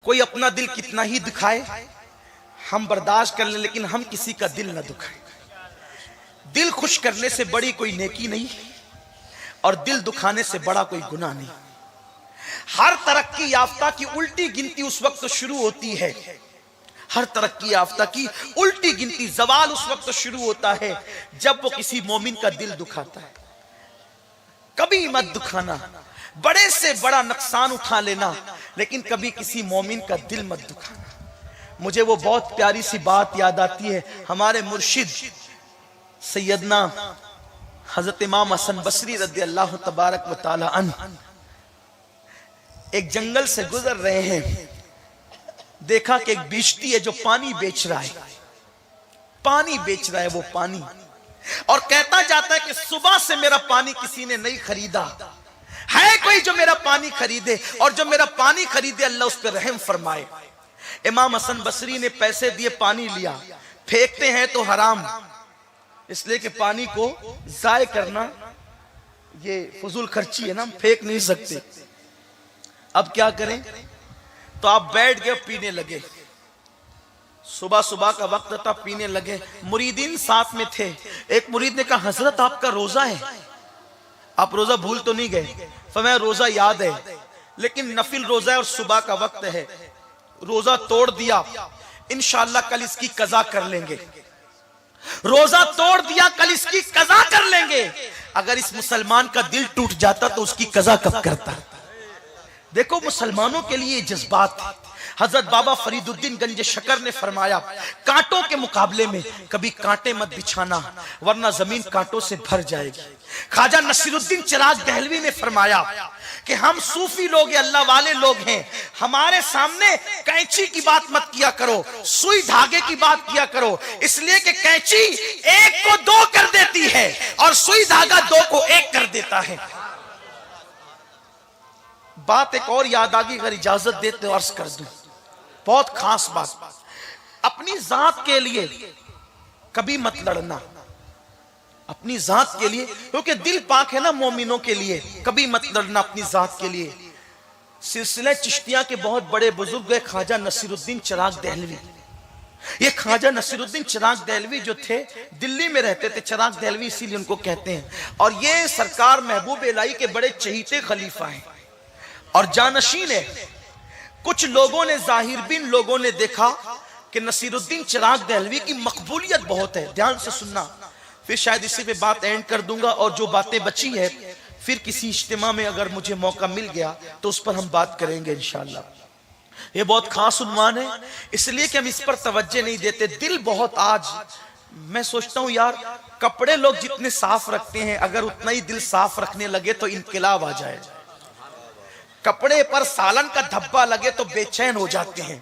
कोई अपना दिल कितना ही दुखाए हम बर्दाश्त कर लें, लेकिन हम किसी का दिल ना दुखाएं। दिल खुश करने से बड़ी कोई नेकी नहीं और दिल दुखाने से बड़ा कोई गुनाह नहीं। हर तरक्की याफ्ता की उल्टी गिनती उस वक्त शुरू होती है, हर तरक्की याफ्ता की उल्टी गिनती, जवाल उस वक्त शुरू होता है जब वो किसी मोमिन का दिल दुखाता है। कभी मत दुखाना, बड़े से बड़ा नुकसान उठा लेना, लेकिन कभी किसी मोमिन का दिल मत दुखाना। मुझे वो बहुत प्यारी सी बात याद आती है, हमारे मुर्शिद सैयदना हजरत इमाम हसन बसरी रज़ी अल्लाह तबारक व तआला अन्हु एक जंगल से गुजर रहे हैं। देखा कि एक बिश्ती है जो पानी बेच रहा है, पानी बेच रहा है वो पानी, और कहता जाता है कि सुबह से मेरा पानी किसी ने नहीं खरीदा, है कोई जो मेरा पानी खरीदे, और जो मेरा पानी खरीदे अल्लाह उस पर रहम फरमाए। इमाम हसन बसरी ने पैसे दिए, पानी लिया, फेंकते हैं तो हराम, इसलिए कि पानी को जाय करना ये फजूल खर्ची है ना, हम फेंक नहीं सकते। अब क्या करें, तो आप बैठ गए, पीने लगे। सुबह सुबह का वक्त था, पीने लगे। मुरीदीन साथ में थे। एक मुरीद ने कहा, हजरत आपका रोजा है, आप रोजा भूल तो नहीं गए? फरमाया रोजा याद है, लेकिन नफिल रोजा है और सुबह का वक्त है, रोजा तोड़ दिया, इंशाअल्लाह कल इसकी कज़ा कर लेंगे। रोजा तोड़ दिया, कल इसकी कज़ा कर लेंगे। अगर इस मुसलमान का दिल टूट जाता तो उसकी कज़ा कब करता? देखो मुसलमानों के लिए जज्बात है। हजरत बाबा फरीदुद्दीन गंज शकर ने फरमाया, कांटों के मुकाबले में कभी कांटे मत बिछाना, वरना जमीन कांटों से भर जाएगी। ख्वाजा नसीरुद्दीन चिराग दहलवी ने फरमाया कि हम सूफी लोग, अल्लाह वाले लोग हैं, हमारे सामने कैंची की बात मत किया करो, सुई धागे की बात किया करो, इसलिए कि कैंची एक को दो कर देती है और सुई धागा दो को एक कर देता है। बात एक और याद आ गई, अगर इजाजत देते तो अर्ज कर दूं, बहुत खास बात। अपनी जात के लिए कभी मत लड़ना, अपनी जात के लिए, क्योंकि दिल पाक है ना मोमिनों के लिए, कभी मत लड़ना अपनी जात के लिए। सिलसिला चिश्तिया के बहुत बड़े बुजुर्ग है ख्वाजा नसीरुद्दीन चिराग दहलवी। ये ख्वाजा नसीरुद्दीन चिराग दहलवी जो थे, दिल्ली में रहते थे, चिराग दहलवी इसीलिए उनको कहते हैं, और ये सरकार महबूब इलाही के बड़े चहीते खलीफा हैं और जानशीन है। कुछ लोगों ने, जाहिर बिन लोगों ने देखा कि नसीरुद्दीन चिराग दहलवी की मकबूलियत बहुत है। ध्यान से सुनना, फिर शायद इसी पे बात एंड कर दूंगा, और जो बातें बची है फिर किसी इज्तिमा में अगर मुझे मौका मिल गया तो उस पर हम बात करेंगे इंशाअल्लाह। ये बहुत खास उन्वान है, इसलिए कि हम इस पर तवज्जो नहीं देते। दिल बहुत, आज मैं सोचता हूं यार, कपड़े लोग जितने साफ रखते हैं, अगर उतना ही दिल साफ रखने लगे तो इनकलाब आ जाए। कपड़े पर सालन का धब्बा लगे तो बेचैन हो जाते हैं,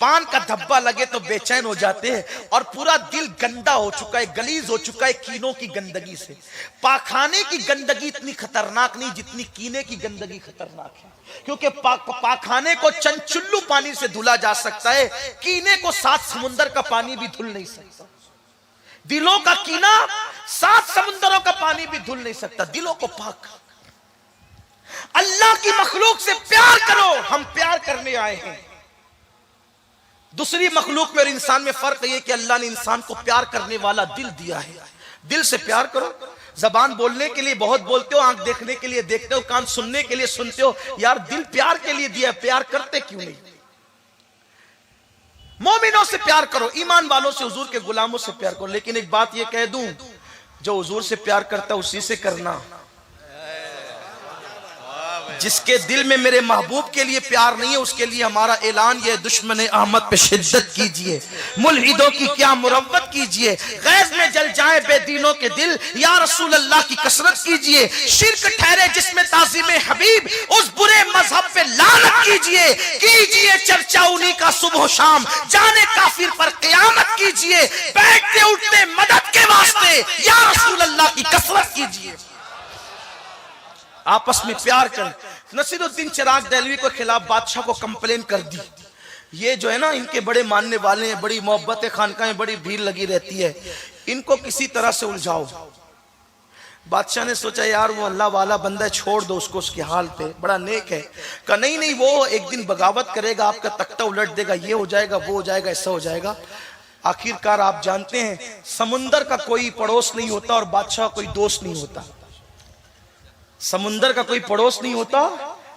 पान का धब्बा लगे तो बेचैन हो जाते हैं, और पूरा दिल गंदा हो चुका है, गलीज हो चुका है कीनों की गंदगी से। पाखाने की गंदगी इतनी खतरनाक नहीं जितनी कीने की गंदगी खतरनाक है, क्योंकि पाखाने को चंचुल्लू पानी से धुला जा सकता है, कीने को 7 समुंदर का पानी भी धुल नहीं सकता। दिलों का कीना 7 समुंदरों का पानी भी धुल नहीं सकता। दिलों को पाक, अल्लाह की मखलूक से प्यार करो, हम प्यार करने आए हैं। दूसरी मखलूक में और इंसान में फर्क यह कि अल्लाह ने इंसान को प्यार करने वाला दिल दिया है। दिल से प्यार करो। जबान बोलने के लिए बहुत बोलते हो, आंख देखने के लिए देखते हो, कान सुनने के लिए सुनते हो, यार दिल प्यार के लिए दिया है, प्यार करते क्यों नहीं? मोमिनों से प्यार करो, ईमान वालों से, हुजूर के गुलामों से प्यार करो। लेकिन एक बात यह कह दूं, जो हुजूर से प्यार करता है उसी से करना। जिसके दिल में मेरे महबूब के लिए प्यार नहीं है, उसके लिए हमारा ऐलान ये, दुश्मन अहमद पे शिद्दत कीजिए, मुल्हिदों की क्या मुरव्वत कीजिए, गैज में जल जाए बेदीनों के दिल, या रसूल अल्लाह की कसरत कीजिए। शिर्क ठहरे जिसमें ताज़ीम हबीब, उस बुरे मजहब पे लानत कीजिए चर्चा उन्हीं का सुबह शाम, जाने काफिर पर क़यामत कीजिए, बैठते उठते मदद के वास्ते या रसूल अल्लाह की कसरत कीजिए। आपस में प्यार कर। नसीरुद्दीन चिराग दहलवी के खिलाफ बादशाह को कंप्लेन कर दी, ये जो है ना इनके बड़े मानने वाले हैं, बड़ी मोहब्बत है, खानका में बड़ी भीड़ लगी रहती है, इनको किसी तरह से उलझाओ। बादशाह ने सोचा यार वो अल्लाह वाला बंदा है, छोड़ दो उसको उसके हाल पे, बड़ा नेक है। कहा नहीं नहीं, वो एक दिन बगावत करेगा, आपका तख्ता उलट देगा, ये हो जाएगा वो हो जाएगा ऐसा हो जाएगा। आखिरकार आप जानते हैं समुंदर का कोई पड़ोस नहीं होता और बादशाह कोई दोस्त नहीं होता। समुंदर का कोई पड़ोस नहीं होता,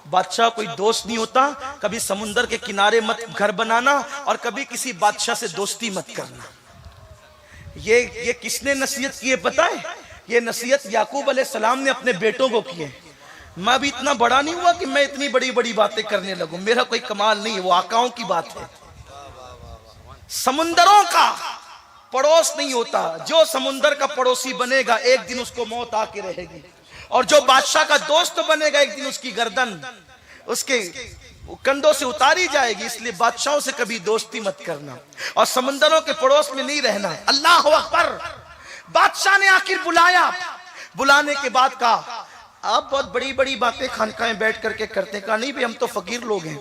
बादशाह कोई दोस्त नहीं होता। कभी समुंदर के किनारे मत घर बनाना और कभी किसी बादशाह से दोस्ती मत करना। ये किसने नसीहत की है पता है? ये नसीहत याकूब अलैहिस्सलाम ने अपने बेटों को की है। मैं भी इतना बड़ा नहीं हुआ कि मैं इतनी बड़ी बड़ी बातें करने लगूं, मेरा कोई कमाल नहीं है, वो आकाओं की बात है। समुंदरों का पड़ोस नहीं होता, जो समुंदर का पड़ोसी बनेगा एक दिन उसको मौत आके रहेगी, और जो बादशाह का दोस्त बनेगा एक दिन उसकी गर्दन उसके कंधों से उतारी जाएगी। इसलिए बादशाहों से कभी दोस्ती मत करना और समुंदरों के पड़ोस में नहीं रहना है। अल्लाह अकबर। बादशाह ने आखिर बुलाया, बुलाने के बाद कहा आप बहुत बड़ी बड़ी बातें खानका में बैठ करके करते। कहा नहीं भाई हम तो फकीर लोग हैं।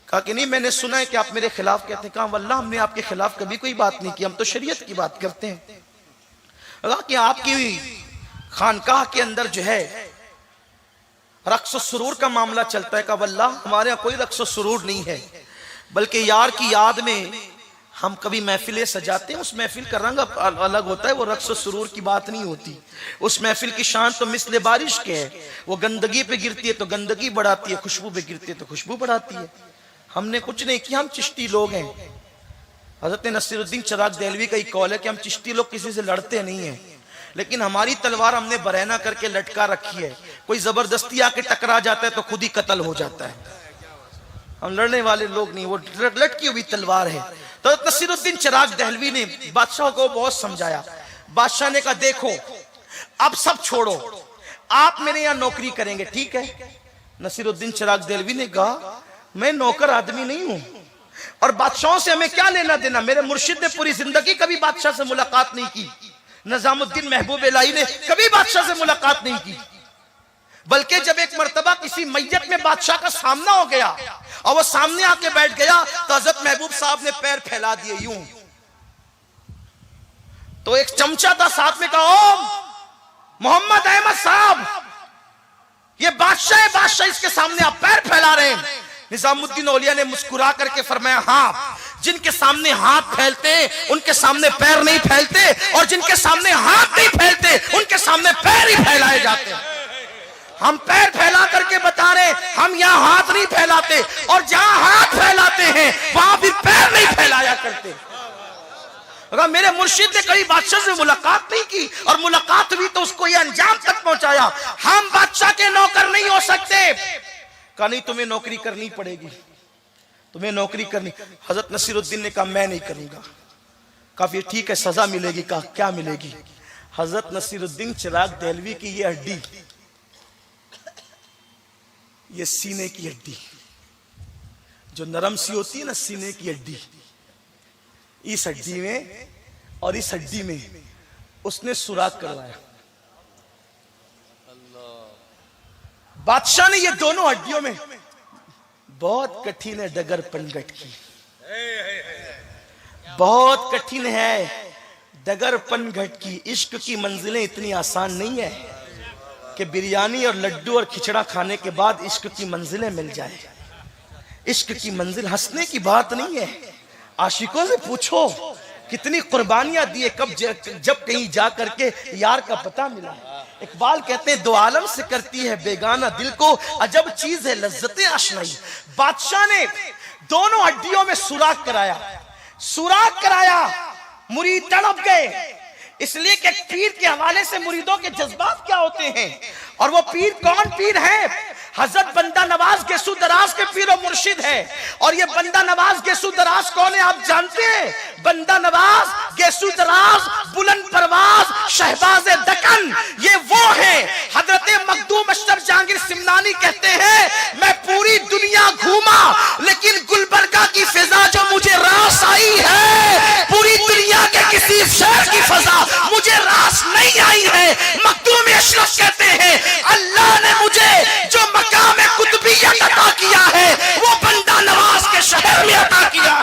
कहा कि नहीं मैंने सुना है कि आप मेरे खिलाफ कहते हैं। कहा वल्लाह हमने आपके खिलाफ कभी कोई बात नहीं की, हम तो शरीयत की बात करते हैं। कहा कि आपकी खानकाह के अंदर जो है रक्स सुरूर का मामला चलता है। कहा वल्लाह हमारे यहाँ कोई रक्स सुरूर नहीं है, बल्कि यार की याद में हम कभी महफिलें सजाते हैं। उस महफिल का रंग अलग होता है, वो रक्स सुरूर की बात नहीं होती। उस महफिल की शान तो मिसले बारिश के है, वो गंदगी पे गिरती है तो गंदगी बढ़ाती है, खुशबू पे गिरती है तो खुशबू बढ़ाती है। हमने कुछ नहीं किया, हम चिश्ती लोग हैं। हजरत नसीरुद्दीन चिराग देहलवी का ही कौल है कि हम चिश्ती लोग किसी से लड़ते नहीं हैं, लेकिन हमारी तलवार हमने बरहना करके लटका रखी है। कोई जबरदस्ती आके टकरा जाता है तो खुद ही कत्ल हो जाता है। हम लड़ने वाले लोग नहीं, वो लटकी हुई तलवार है। तो नसीरुद्दीन चिराग देहलवी ने बादशाह को बहुत समझाया। बादशाह ने कहा देखो अब सब छोड़ो, आप मेरे यहाँ नौकरी करेंगे, ठीक है। नसीरुद्दीन चिराग देहलवी ने कहा मैं नौकर आदमी नहीं हूं और बादशाहों से हमें क्या लेना देना। मेरे मुर्शिद ने पूरी जिंदगी कभी बादशाह से मुलाकात नहीं की, निजामुद्दीन महबूब इलाही ने कभी बादशाह से मुलाकात नहीं की, बल्कि जब एक मर्तबा किसी मैयत में बादशाह का सामना हो गया और वो सामने आके बैठ गया तो हजरत महबूब साहब ने पैर फैला दिए यूं। तो एक चमचा था साथ में, कहा ओ मोहम्मद अहमद साहब, ये बादशाह है, बादशाह इसके सामने आप पैर फैला रहे हैं। निजामुद्दीन औलिया ने मुस्कुरा करके फरमाया हाँ, जिनके सामने हाथ फैलते उनके सामने पैर नहीं फैलते, और जिनके सामने हाथ नहीं फैलते उनके सामने पैर ही फैलाए जाते हैं। हम पैर फैला करके बता रहे, हम यहाँ हाथ नहीं फैलाते, और जहां हाथ फैलाते हैं वहां भी पैर नहीं फैलाया करते। अगर मेरे मुर्शिद ने कभी बादशाह से मुलाकात नहीं की और मुलाकात हुई तो उसको ये अंजाम तक पहुंचाया। हम बादशाह के नौकर नहीं हो सकते। कहा नहीं तुम्हें नौकरी करनी पड़ेगी, तुम्हें नौकरी करनी। हजरत नसीरुद्दीन ने कहा मैं नहीं करूंगा। काफी ठीक है, सजा मिलेगी। कहा क्या मिलेगी? हजरत नसीरुद्दीन चिराग देहलवी की ये हड्डी, ये सीने की हड्डी जो नरम सी होती है ना, सीने की हड्डी, इस हड्डी में और इस हड्डी में उसने सुराख करवाया। बादशाह ने ये दोनों हड्डियों में बहुत कठिन है डगर पनघट की, बहुत कठिन है डगर पनघट की। इश्क की मंजिलें इतनी आसान नहीं है कि बिरयानी और लड्डू और खिचड़ा खाने के बाद इश्क की मंजिलें मिल जाए। इश्क की मंजिल हंसने की बात नहीं है। आशिकों से पूछो कितनी कुर्बानियां दी, कब जब कहीं जा करके यार का पता मिला। इकबाल कहते हैं दो आलम से करती है बेगाना दिल को, अजब चीज है लज्जतें आशनाई। बादशाह ने दोनों हड्डियों में सुराख कराया, सुराख कराया। मुरीद तड़प गए, इसलिए कि पीर के हवाले से मुरीदों के जज्बात क्या होते हैं। और वो पीर कौन पीर है? हजरत बंदा नवाज गेसू दराज के पीर और मुर्शिद है। और ये बंदा नवाज गेसू दराज कौन है आप जानते हैं? बंदा नवाज गेसू दराज बुलंद परवाज शहबाज दकन, ये वो है। हजरत मखदूम अशरफ जहांगीर सिमनानी कहते हैं मैं पूरी दुनिया घूमा लेकिन गुलबर्गा की फिजा जो मुझे रास आई है, पूरी दुनिया के किसी शहर की फिजा मुझे रास नहीं आई है। मखदूम अशरफ कहते हैं अल्लाह ने मुझे जो मकाम कुतुबियत अता किया है वो बंदा नवाज के शहर में अता किया।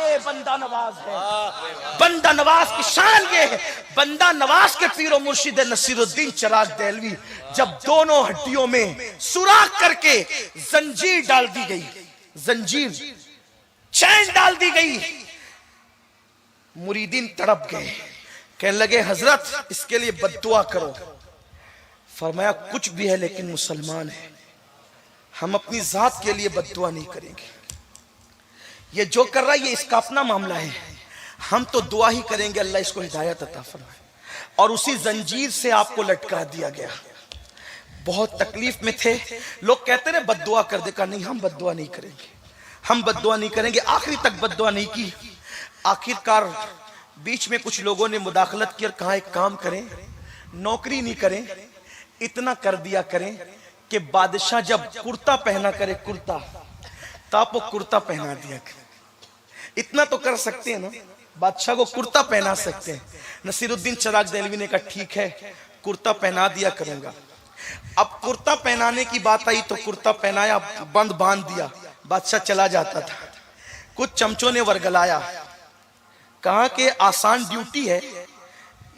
ये बंदा नवाज है। बंदा नवाज की शान ये है, बंदा नवाज के पीरो मुर्शिद नसीरुद्दीन चिराग देहलवी जब दोनों हड्डियों में सुराख करके जंजीर डाल दी गई, जंजीर चैन डाल दी गई, मुरीदीन तड़प गए, कहने लगे हजरत इसके लिए बद्दुआ करो। फरमाया कुछ भी है लेकिन मुसलमान है, हम अपनी जात के लिए बद्दुआ नहीं करेंगे। ये जो कर रहा है ये इसका अपना मामला है, हम तो दुआ ही करेंगे अल्लाह इसको हिदायत अता फरमाए। और उसी जंजीर से आपको लटका दिया गया। बहुत तकलीफ में थे, लोग कहते रहे बद्दुआ कर दे, कहा नहीं हम बद्दुआ नहीं करेंगे, हम बद्दुआ नहीं करेंगे। आखिरी तक बद्दुआ नहीं की। आखिरकार बीच में कुछ लोगों ने मुदाखलत की और कहा एक काम करें, नौकरी नहीं करें, इतना कर दिया करें कि बादशाह जब कुर्ता पहना करे, कुर्ता, तो आप वो कुर्ता पहना दिया करें। इतना तो कर सकते हैं ना, बादशाह को कुर्ता पहना सकते हैं। नसीरुद्दीन चिराग देहलवी ने कहा ठीक है कुर्ता पहना दिया करूंगा। अब कुर्ता पहनाने की बात आई तो कुर्ता पहनाया, बंद बांध दिया, बादशाह चला जाता था। कुछ चमचों ने वर्गलाया, कहा कि आसान ड्यूटी है,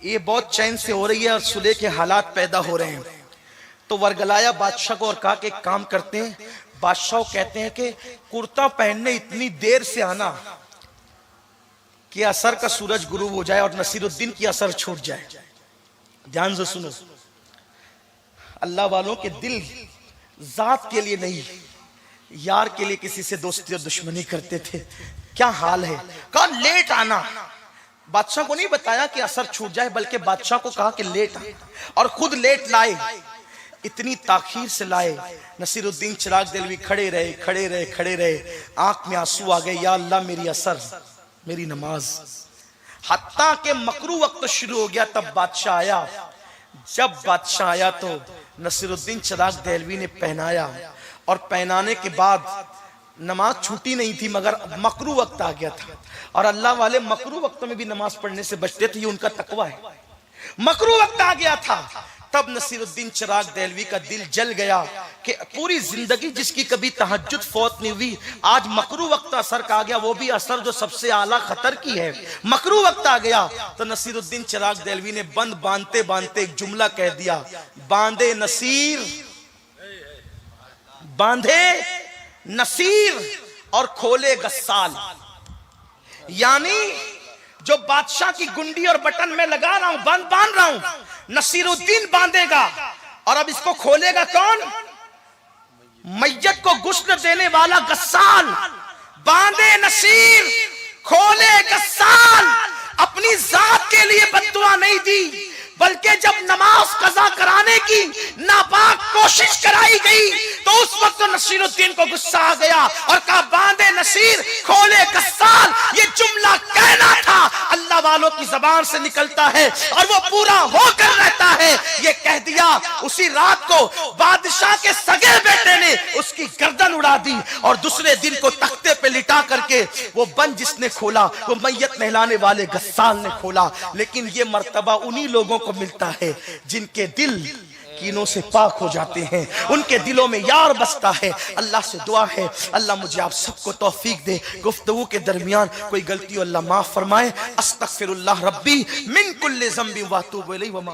ये बहुत चैन से हो रही है और सुलह के हालात पैदा हो रहे हैं। तो वर्गलाया बादशाह को और कहा कि एक काम करते हैं, बादशाह कहते हैं कि कुर्ता पहनने इतनी देर से आना कि असर का सूरज गुरूब हो जाए और नसीरुद्दीन की असर छूट जाए। ध्यान से सुनो, अल्लाह वालों के दिल जात के लिए नहीं, यार के लिए किसी से दोस्ती और दुश्मनी करते थे। क्या हाल है, कहा लेट आना। बादशाह को नहीं बताया कि असर छूट जाए, बल्कि बादशाह को कहा कि लेट आना, और खुद लेट लाए। इतनी ताखीर से लाए, नसीरुद्दीन चिराग देहलवी खड़े रहे, खड़े रहे, खड़े रहे, आंख में आंसू आ गए, या अल्लाह मेरी असर, मेरी नमाज। हत्ता के मकरू वक्त शुरू हो गया, तब बादशाह आया। जब बादशाह आया तो नसीरुद्दीन चिराग देहलवी ने पहनाया, और पहनाने के बाद नमाज छूटी नहीं थी, मगर मकरू वक्त आ गया था। और अल्लाह वाले मकरू वक्त में भी नमाज पढ़ने से बचते थे, ये उनका तकवा है। मकरू वक्त आ गया था, तब नसीरुद्दीन चिराग देहलवी का दिल जल गया कि पूरी जिंदगी जिसकी कभी तहज्जुद फौत नहीं हुई, आज मकरू वक्त असर का आ गया, वो भी असर जो सबसे आला खतर की है। मकरू वक्त आ गया तो नसीरुद्दीन चिराग देहलवी ने बंद बांधते बांधते एक जुमला कह दिया, बांधे नसीर, बांधे नसीर और खोले गस्साल। यानी जो बादशाह की गुंडी और बटन में लगा रहा हूं, बंद बांध रहा हूं, नसीरुद्दीन बांधेगा। और अब इसको खोलेगा कौन? मैयत को गुस्ल देने वाला गस्साल। बांधे नसीर, खोले गस्साल। अपनी जात के लिए बद्दुआ नहीं दी, बल्कि जब नमाज कज़ा कराने की नापाक कोशिश कराई गई तो उस वक्त तो नसीरुद्दीन को गुस्सा आ गया और कहा बांधे नसीर, खोले गस्साल। ये जुमला कहना था, अल्लाह वालों की जबान से निकलता है और वो पूरा होकर रहता है। ये कह दिया, उसी रात को बादशाह के सगे बेटे ने उसकी गर्दन उड़ा दी और दूसरे दिन को तख्ते पे लिटा करके वो बंद जिसने खोला वो मैयत नहलाने वाले गस्साल ने खोला। लेकिन ये मर्तबा उन्हीं लोगों को मिलता है जिनके दिल कीनों से पाक हो जाते हैं, उनके दिलों में यार बसता है। अल्लाह से दुआ है अल्लाह मुझे आप सबको तौफीक दे, गुफ्तगू के दरमियान कोई गलती अल्लाह माफ फरमाए। अस्तगफिरुल्लाह रब्बी मिन कुल्ली ज़ंबि व अतूबु इलैहि व मा